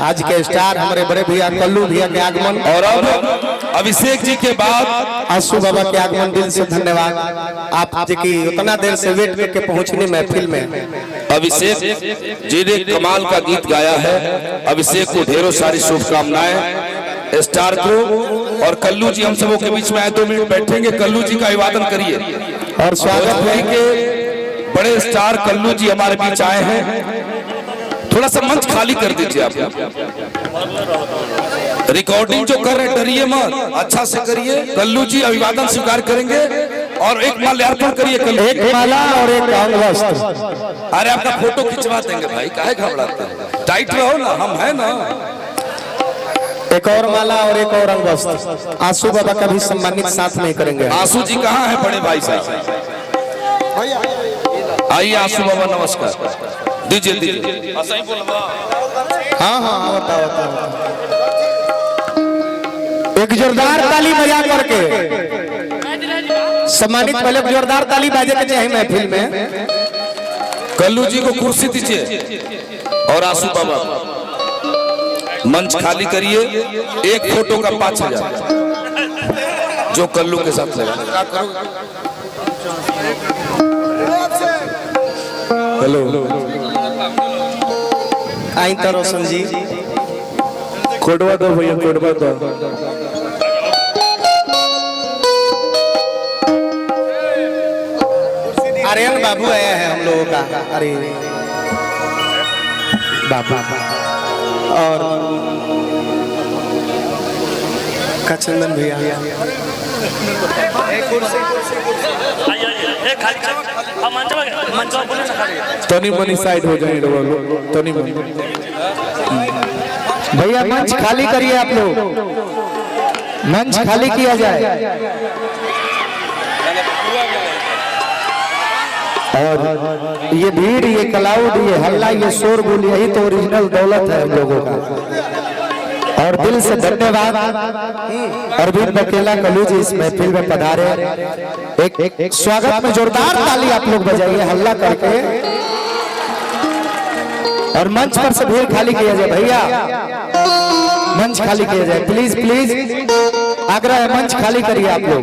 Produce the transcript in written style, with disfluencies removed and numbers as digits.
आज के स्टार हमारे बड़े भैया कल्लू भैया के आगमन और अब अभिषेक जी के बाद आंसू बाबा के आगमन, दिल से धन्यवाद आप जी की उतना देर से वेट करके पहुंचने महफिल में। अभिषेक जी ने कमाल का गीत गाया है। अभिषेक को ढेरों सारी शुभकामनाएं, स्टार को। और कल्लू जी हम सबों के बीच में आए, 2 मिनट बैठेंगे। कल्लू जी का अभिवादन करिए और स्वागत है के बड़े स्टार कल्लू जी हमारे बीच आए हैं। थोड़ा सा मंच खाली कर दीजिए आप। रिकॉर्डिंग जो कर रहे हैं डरिए मत, अच्छा से करिए। कल्लू जी अभिवादन स्वीकार करेंगे और एक माल्यार्पण करिए। कल्लू एक माला और एक अंगवस्त्र। अरे आपका फोटो खिंचवा देंगे भाई, काहे घबराते हैं? टाइट रहो ना, हम है ना। एक और माला और एक और अंगवस्त्र आंसू बाबा का भी सम्मानित साथ में करेंगे। आंसू जी कहाँ है बड़े भाई साहब? आइए आंसू बाबा, नमस्कार। दीजिए दीजिए। हाँ हाँ बताओ। एक जोरदार ताली बजा करके सम्मानित, पहले जोरदार ताली बाजे के चाहिए महफिल में। कल्लू जी को कुर्सी दीजिए और आंसू बाबा मंच खाली करिए। एक फोटो का 5000 जो कल्लू के साथ लगा। हेलो आई तो रोशन जी कोडवा दो भैया, कोडवा दो। आर्यन बाबू आया है हम लोगों का। अरे बाबा और कचंदन भैया। तनी मनी साइड हो जाए तनी मनी। भैया मंच खाली करिए, आप लोग मंच खाली किया जाए। और ये भीड़, ये क्लाउड, ये हल्ला, ये शोरगुल, यही तो ओरिजिनल दौलत है हम लोगों का। और दिल से धन्यवाद अरविंद बकेला कल्लू जी इस महफिल में पधारे। एक स्वागत में जोरदार ताली आप लोग बजाइए हल्ला करके। और मंच पर से भीड़ खाली किया जाए भैया, मंच खाली किया जाए प्लीज प्लीज। आग्रह है मंच खाली करिए आप लोग।